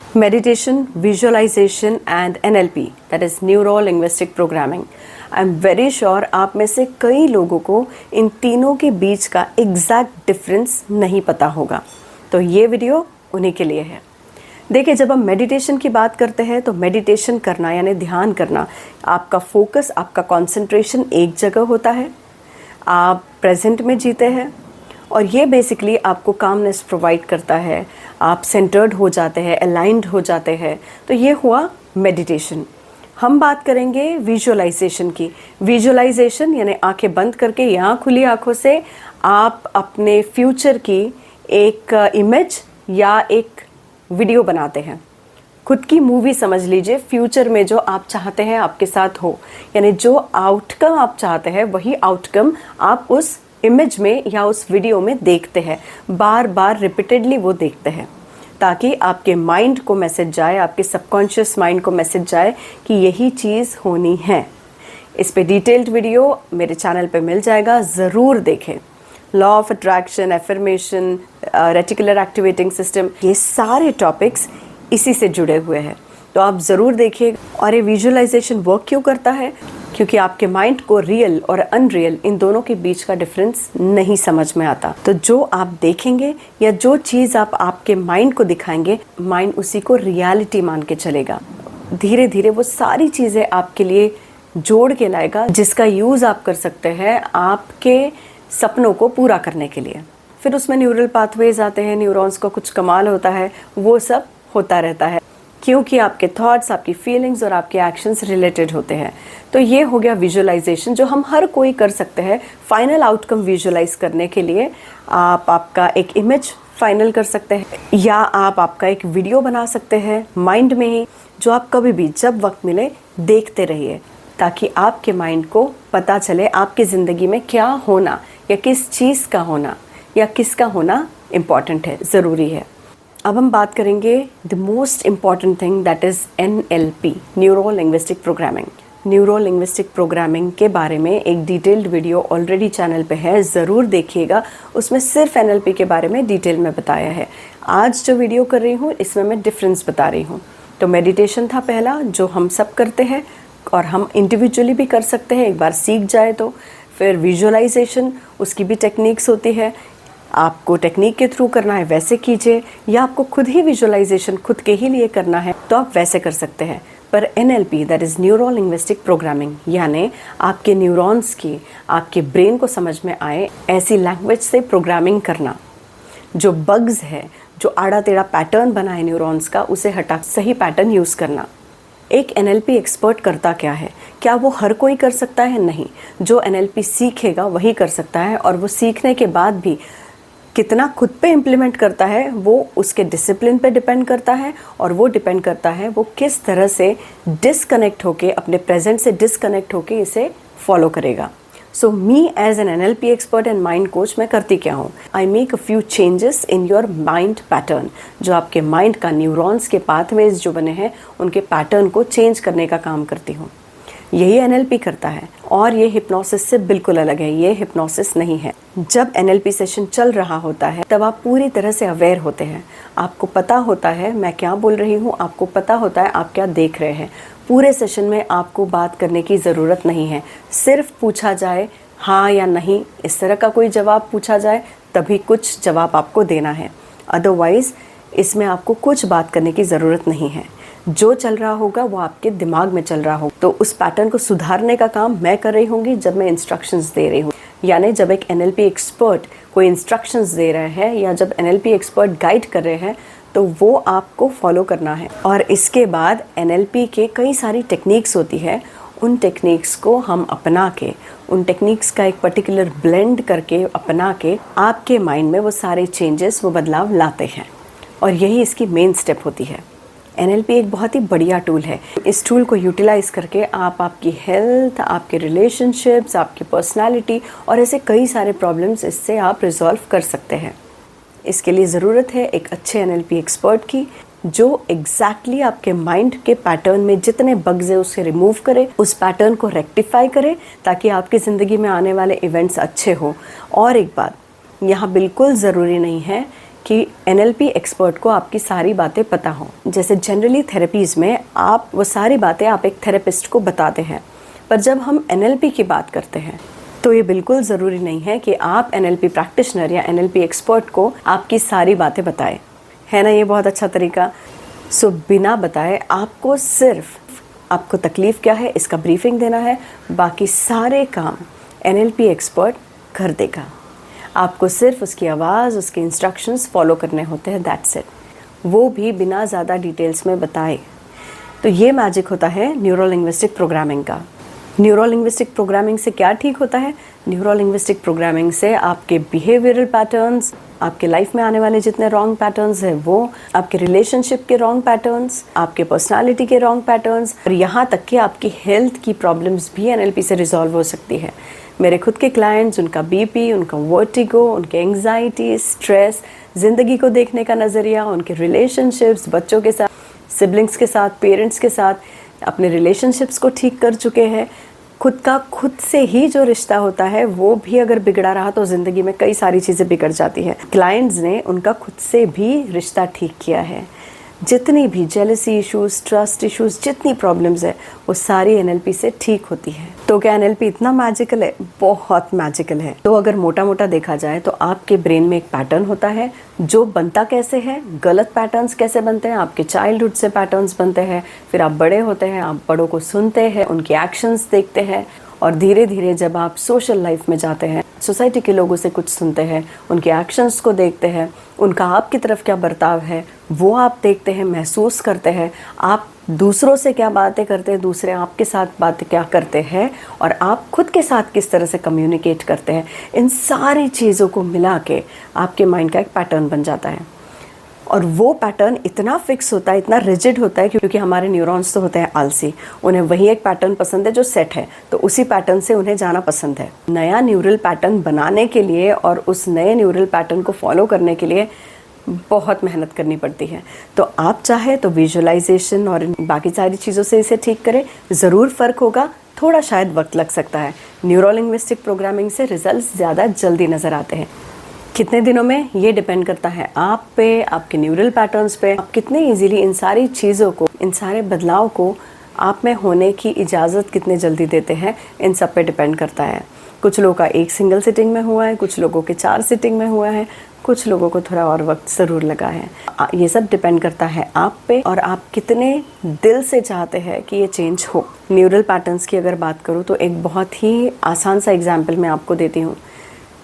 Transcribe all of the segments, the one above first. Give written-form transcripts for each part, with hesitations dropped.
meditation, visualization and NLP, that is Neuro Linguistic Programming. I am very sure आप में से कई लोगों को इन तीनों के बीच का एग्जैक्ट डिफरेंस नहीं पता होगा, तो ये वीडियो उन्हीं के लिए है। देखिए, जब हम मेडिटेशन की बात करते हैं तो मेडिटेशन करना यानी ध्यान करना, आपका फोकस, आपका कंसंट्रेशन एक जगह होता है, आप प्रेजेंट में जीते हैं और ये बेसिकली आपको कामनेस प्रोवाइड करता है, आप सेंटर्ड हो जाते हैं, अलाइंड हो जाते हैं। तो ये हुआ मेडिटेशन। हम बात करेंगे विजुअलाइजेशन की। विजुअलाइजेशन यानी आंखें बंद करके या खुली आंखों से आप अपने फ्यूचर की एक इमेज या एक वीडियो बनाते हैं, खुद की मूवी समझ लीजिए। फ्यूचर में जो आप चाहते हैं आपके साथ हो, यानी जो आउटकम आप चाहते हैं वही आउटकम आप उस इमेज में या उस वीडियो में देखते हैं, बार बार रिपीटेडली वो देखते हैं, ताकि आपके माइंड को मैसेज जाए, आपके सबकॉन्शियस माइंड को मैसेज जाए कि यही चीज़ होनी है। इस पे डिटेल्ड वीडियो मेरे चैनल पे मिल जाएगा, ज़रूर देखें। Law of attraction, affirmation, reticular activating system, ये सारे टॉपिक्स इसी से जुड़े हुए हैं, तो आप ज़रूर देखिए। और ये विजुअलाइजेशन वर्क क्यों करता है? क्योंकि आपके माइंड को रियल और अनरियल इन दोनों के बीच का डिफरेंस नहीं समझ में आता। तो जो आप देखेंगे या जो चीज़ आप आपके माइंड को दिखाएंगे, माइंड उसी को रियलिटी मान के चलेगा। धीरे धीरे वो सारी चीज़ें आपके लिए जोड़ के लाएगा, जिसका यूज़ आप कर सकते हैं आपके सपनों को पूरा करने के लिए। फिर उसमें न्यूरल पाथवेज आते हैं, न्यूरॉन्स को कुछ कमाल होता है, वो सब होता रहता है क्योंकि आपके थॉट्स, आपकी फीलिंग्स और आपके एक्शंस रिलेटेड होते हैं। तो ये हो गया विजुअलाइजेशन, जो हम हर कोई कर सकते हैं। फाइनल आउटकम विजुअलाइज करने के लिए आप आपका एक इमेज फाइनल कर सकते हैं या आप आपका एक वीडियो बना सकते हैं माइंड में ही, जो आप कभी भी जब वक्त मिले देखते रहिए, ताकि आपके माइंड को पता चले आपकी ज़िंदगी में क्या होना या किस चीज़ का होना या किसका होना इम्पॉर्टेंट है, ज़रूरी है। अब हम बात करेंगे the most important thing, that is NLP, neuro linguistic programming. Neuro linguistic programming के बारे में एक डिटेल्ड वीडियो ऑलरेडी चैनल पे है, ज़रूर देखिएगा। उसमें सिर्फ NLP के बारे में डिटेल में बताया है। आज जो वीडियो कर रही हूँ इसमें मैं डिफरेंस बता रही हूँ। तो मेडिटेशन था पहला, जो हम सब करते हैं और हम इंडिविजुअली भी कर सकते हैं एक बार सीख जाए तो। फिर विजुअलाइजेशन, उसकी भी टेक्निक्स होती है, आपको टेक्निक के थ्रू करना है वैसे कीजिए, या आपको खुद ही विजुअलाइजेशन खुद के ही लिए करना है तो आप वैसे कर सकते हैं। पर NLP, that is neuro linguistic programming, यानी आपके न्यूरॉन्स की, आपके ब्रेन को समझ में आए ऐसी लैंग्वेज से प्रोग्रामिंग करना, जो बग्स है, जो आड़ा टेढ़ा पैटर्न बना है न्यूरॉन्स का, उसे हटा सही पैटर्न यूज़ करना। एक NLP एक्सपर्ट करता क्या है? क्या वो हर कोई कर सकता है? नहीं। जो NLP सीखेगा वही कर सकता है, और वो सीखने के बाद भी कितना खुद पे इम्प्लीमेंट करता है वो उसके डिसिप्लिन पे डिपेंड करता है, और वो डिपेंड करता है वो किस तरह से डिस्कनेक्ट होके, अपने प्रेजेंट से डिस्कनेक्ट होके इसे फॉलो करेगा। So me as an NLP expert and mind coach, मैं करती क्या हूँ? I make a few changes in your mind pattern. जो आपके माइंड का न्यूरॉन्स के पाथवेज जो बने हैं उनके पैटर्न को चेंज करने का काम करती हूँ। यही NLP करता है, और ये हिप्नोसिस से बिल्कुल अलग है। ये हिप्नोसिस नहीं है। जब NLP सेशन चल रहा होता है तब आप पूरी तरह से अवेयर होते हैं, आपको पता होता है मैं क्या बोल रही हूँ, आपको पता होता है आप क्या देख रहे हैं। पूरे सेशन में आपको बात करने की ज़रूरत नहीं है, सिर्फ पूछा जाए हाँ या नहीं, इस तरह का कोई जवाब पूछा जाए तभी कुछ जवाब आपको देना है। अदरवाइज़ इसमें आपको कुछ बात करने की ज़रूरत नहीं है। जो चल रहा होगा वो आपके दिमाग में चल रहा होगा। तो उस पैटर्न को सुधारने का काम मैं कर रही होंगी जब मैं इंस्ट्रक्शंस दे रही हूँ, यानी जब एक NLP एक्सपर्ट कोई इंस्ट्रक्शंस दे रहे हैं या जब NLP एक्सपर्ट गाइड कर रहे हैं तो वो आपको फॉलो करना है। और इसके बाद NLP के कई सारी टेक्निक्स होती है, उन टेक्निक्स को हम अपना के, उन टेक्निक्स का एक पर्टिकुलर ब्लेंड करके अपना के आपके माइंड में वो सारे चेंजेस, वो बदलाव लाते हैं। और यही इसकी मेन स्टेप होती है। NLP एक बहुत ही बढ़िया टूल है। इस टूल को यूटिलाइज करके आप आपकी हेल्थ, आपके रिलेशनशिप्स, आपकी पर्सनालिटी और ऐसे कई सारे प्रॉब्लम्स इससे आप रिजॉल्व कर सकते हैं। इसके लिए ज़रूरत है एक अच्छे NLP एक्सपर्ट की, जो एग्जैक्टली आपके माइंड के पैटर्न में जितने बग्स है उसे रिमूव करे, उस पैटर्न को रेक्टिफाई करे, ताकि आपकी ज़िंदगी में आने वाले इवेंट्स अच्छे हो। और एक बात, यहाँ बिल्कुल ज़रूरी नहीं है कि NLP एक्सपर्ट को आपकी सारी बातें पता हो। जैसे जनरली थेरेपीज़ में आप वो सारी बातें आप एक थेरेपिस्ट को बताते हैं, पर जब हम NLP की बात करते हैं तो ये बिल्कुल ज़रूरी नहीं है कि आप NLP प्रैक्टिशनर या NLP एक्सपर्ट को आपकी सारी बातें बताएं, है ना। ये बहुत अच्छा तरीका। सो बिना बताए आपको सिर्फ आपको तकलीफ़ क्या है इसका ब्रीफिंग देना है, बाकी सारे काम NLP एक्सपर्ट कर देगा। आपको सिर्फ उसकी आवाज़, उसके इंस्ट्रक्शंस फॉलो करने होते हैं, दैट्स इट, वो भी बिना ज़्यादा डिटेल्स में बताए। तो ये मैजिक होता है न्यूरो लिंग्विस्टिक प्रोग्रामिंग का। न्यूरो लिंग्विस्टिक प्रोग्रामिंग से क्या ठीक होता है? न्यूरो लिंग्विस्टिक प्रोग्रामिंग से आपके बिहेवियरल पैटर्न्स, आपके लाइफ में आने वाले जितने रॉन्ग पैटर्न्स हैं वो, आपके रिलेशनशिप के रॉन्ग पैटर्न्स, आपके पर्सनालिटी के रॉन्ग पैटर्न्स, और यहाँ तक कि आपकी हेल्थ की प्रॉब्लम्स भी NLP से रिजॉल्व हो सकती है। मेरे खुद के क्लाइंट्स, उनका BP, उनका वर्टिगो, उनके एंग्जाइटी, स्ट्रेस, ज़िंदगी को देखने का नज़रिया, उनके रिलेशनशिप्स, बच्चों के साथ, सिबलिंग्स के साथ, पेरेंट्स के साथ, अपने रिलेशनशिप्स को ठीक कर चुके हैं। खुद से ही जो रिश्ता होता है वो भी अगर बिगड़ा रहा तो ज़िंदगी में कई सारी चीज़ें बिगड़ जाती है। क्लाइंट्स ने उनका खुद से भी रिश्ता ठीक किया है। जितनी भी जेलसी इश्यूज़, ट्रस्ट इश्यूज़, जितनी प्रॉब्लम्स है वो सारी NLP से ठीक होती है। तो क्या NLP इतना मैजिकल है? बहुत मैजिकल है। तो अगर मोटा मोटा देखा जाए तो आपके ब्रेन में एक पैटर्न होता है जो बनता कैसे है, गलत पैटर्न्स कैसे बनते हैं, आपके चाइल्डहुड से पैटर्न्स बनते हैं, फिर आप बड़े होते हैं, आप बड़ों को सुनते हैं, उनके एक्शंस देखते हैं, और धीरे धीरे जब आप सोशल लाइफ में जाते हैं, सोसाइटी के लोगों से कुछ सुनते हैं, उनके एक्शंस को देखते हैं, उनका आपकी तरफ क्या बर्ताव है वो आप देखते हैं, महसूस करते हैं, आप दूसरों से क्या बातें करते हैं, दूसरे आपके साथ बातें क्या करते हैं, और आप खुद के साथ किस तरह से कम्युनिकेट करते हैं, इन सारी चीज़ों को मिला के आपके माइंड का एक पैटर्न बन जाता है। और वो पैटर्न इतना फिक्स होता है, इतना रिजिड होता है, क्योंकि हमारे न्यूरॉन्स तो होते हैं आलसी, उन्हें वही एक पैटर्न पसंद है जो सेट है, तो उसी पैटर्न से उन्हें जाना पसंद है। नया न्यूरल पैटर्न बनाने के लिए और उस नए न्यूरल पैटर्न को फॉलो करने के लिए बहुत मेहनत करनी पड़ती है। तो आप चाहे तो विजुअलाइजेशन और बाकी सारी चीज़ों से इसे ठीक करें, ज़रूर फ़र्क होगा, थोड़ा शायद वक्त लग सकता है। न्यूरो लिंग्विस्टिक प्रोग्रामिंग से रिजल्ट्स ज़्यादा जल्दी नज़र आते हैं। कितने दिनों में, ये डिपेंड करता है आप पे, आपके न्यूरल पैटर्न्स पे, आप कितने इजीली इन सारी चीज़ों को, इन सारे बदलाव को आप में होने की इजाज़त कितने जल्दी देते हैं, इन सब पे डिपेंड करता है। कुछ लोगों का एक सिंगल सिटिंग में हुआ है, कुछ लोगों के 4 सिटिंग में हुआ है, कुछ लोगों को थोड़ा और वक्त ज़रूर लगा है। ये सब डिपेंड करता है आप पे और आप कितने दिल से चाहते हैं कि ये चेंज हो। न्यूरल पैटर्न्स की अगर बात करूँ तो एक बहुत ही आसान सा एग्जाम्पल मैं आपको देती हूँ।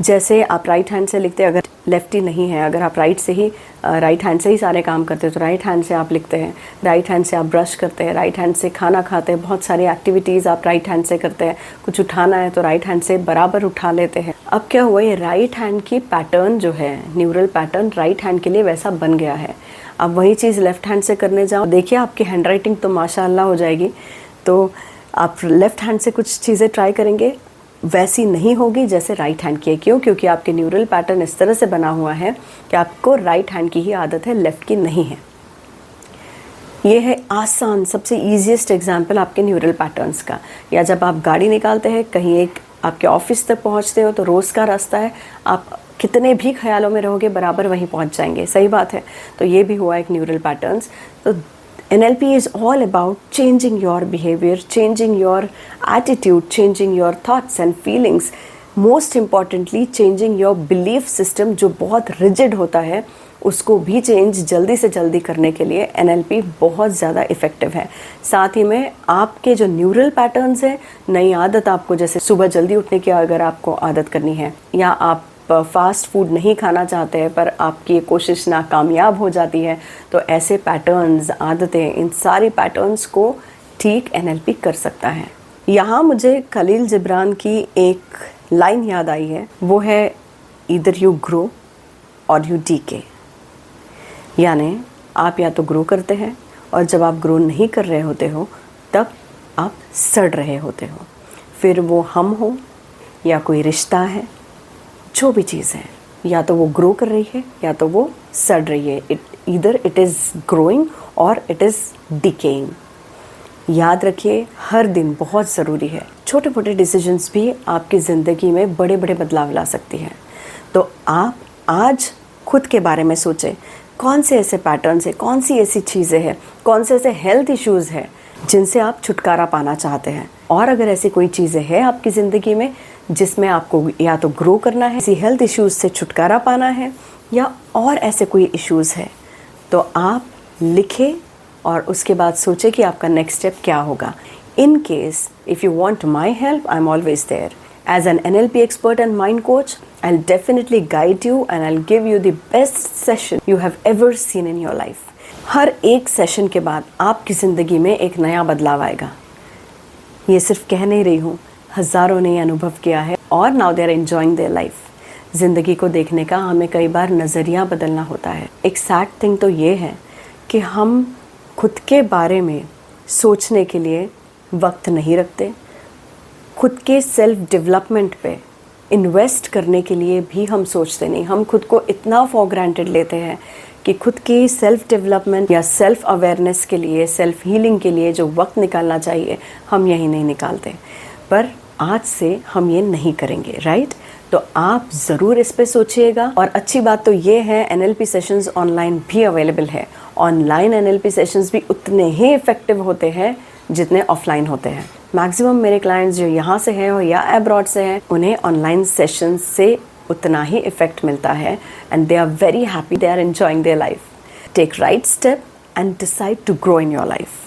जैसे आप राइट हैंड से लिखते हैं, अगर लेफ्टी नहीं है, अगर आप राइट हैंड से ही सारे काम करते हैं तो राइट हैंड से आप लिखते हैं, राइट हैंड से आप ब्रश करते हैं, राइट हैंड से खाना खाते हैं, बहुत सारी एक्टिविटीज़ आप राइट हैंड से करते हैं, कुछ उठाना है तो राइट हैंड से बराबर उठा लेते हैं। अब क्या हुआ, ये राइट हैंड की पैटर्न जो है, न्यूरल पैटर्न राइट हैंड के लिए वैसा बन गया है। अब वही चीज़ लेफ्ट हैंड से करने जाओ, देखिए आपकी हैंड राइटिंग तो माशाअल्लाह हो जाएगी, तो आप लेफ्ट हैंड से कुछ चीज़ें ट्राई करेंगे, वैसी नहीं होगी जैसे राइट हैंड की है। क्यों? क्योंकि आपके न्यूरल पैटर्न इस तरह से बना हुआ है कि आपको राइट हैंड की ही आदत है, लेफ्ट की नहीं है। ये है आसान, सबसे ईजीएस्ट एग्जाम्पल आपके न्यूरल पैटर्न्स का। या जब आप गाड़ी निकालते हैं, कहीं एक आपके ऑफिस तक पहुंचते हो तो रोज़ का रास्ता है, आप कितने भी ख्यालों में रहोगे बराबर वहीं पहुंच जाएंगे, सही बात है। तो ये भी हुआ एक न्यूरल पैटर्न्स। तो NLP is all about changing your behavior, changing your attitude, changing your thoughts and feelings. Most importantly, changing your belief system जो बहुत rigid होता है, उसको भी चेंज जल्दी से जल्दी करने के लिए NLP बहुत ज़्यादा इफ़ेक्टिव है। साथ ही में आपके जो न्यूरल पैटर्न्स हैं, नई आदत आपको, जैसे सुबह जल्दी उठने की अगर आपको आदत करनी है, या आप फास्ट फूड नहीं खाना चाहते हैं पर आपकी कोशिश नाकामयाब हो जाती है, तो ऐसे पैटर्न्स, आदतें, इन सारी पैटर्न्स को ठीक NLP कर सकता है। यहाँ मुझे खलील जिब्रान की एक लाइन याद आई है, वो है ईदर यू ग्रो और यू डीके। यानी आप या तो ग्रो करते हैं, और जब आप ग्रो नहीं कर रहे होते हो तब आप सड़ रहे होते हो। फिर वो हम हो या कोई रिश्ता है, जो भी चीज़ है, या तो वो ग्रो कर रही है या तो वो सड़ रही है। ईदर इट इज़ ग्रोइंग और इट इज़ डिकेइंग। याद रखिए, हर दिन बहुत ज़रूरी है। छोटे मोटे डिसीजंस भी आपकी ज़िंदगी में बड़े बड़े बदलाव ला सकती हैं। तो आप आज खुद के बारे में सोचें, कौन से ऐसे पैटर्न्स है, कौन सी ऐसी चीज़ें हैं, कौन से ऐसे हेल्थ इश्यूज़ हैं जिनसे आप छुटकारा पाना चाहते हैं। और अगर ऐसी कोई चीज़ें हैं आपकी ज़िंदगी में जिसमें आपको या तो ग्रो करना है, किसी हेल्थ इश्यूज़ से छुटकारा पाना है, या और ऐसे कोई इश्यूज़ है, तो आप लिखें और उसके बाद सोचें कि आपका नेक्स्ट स्टेप क्या होगा। In case if you want my help, I am always there. As an NLP expert and mind coach, I'll definitely guide you and I'll give you the best session you have ever seen in your life. हर एक session के बाद आपकी ज़िंदगी में एक नया बदलाव आएगा। ये सिर्फ कह नहीं रही हूँ, हज़ारों ने अनुभव किया है और now they are enjoying their life. ज़िंदगी को देखने का हमें कई बार नज़रिया बदलना होता है। एक सैड थिंग तो ये है कि हम खुद के बारे में सोचने के लिए वक्त नहीं रखते, खुद के सेल्फ डेवलपमेंट पे इन्वेस्ट करने के लिए भी हम सोचते नहीं। हम खुद को इतना फॉर ग्रांटेड लेते हैं कि खुद की सेल्फ डेवलपमेंट या सेल्फ अवेयरनेस के लिए, सेल्फ हीलिंग के लिए जो वक्त निकालना चाहिए, हम यही नहीं निकालते। पर आज से हम ये नहीं करेंगे, राइट? तो आप ज़रूर इस पे सोचिएगा। और अच्छी बात तो ये है, NLP सेशंस ऑनलाइन भी अवेलेबल है। ऑनलाइन NLP सेशंस भी उतने ही इफ़ेक्टिव होते हैं जितने ऑफलाइन होते हैं। मैक्सिमम मेरे क्लाइंट्स जो यहाँ से हैं या अब्रॉड से हैं, उन्हें ऑनलाइन सेशन से उतना ही इफेक्ट मिलता है and they are very happy, they are enjoying their life. Take right step and decide to grow in your life.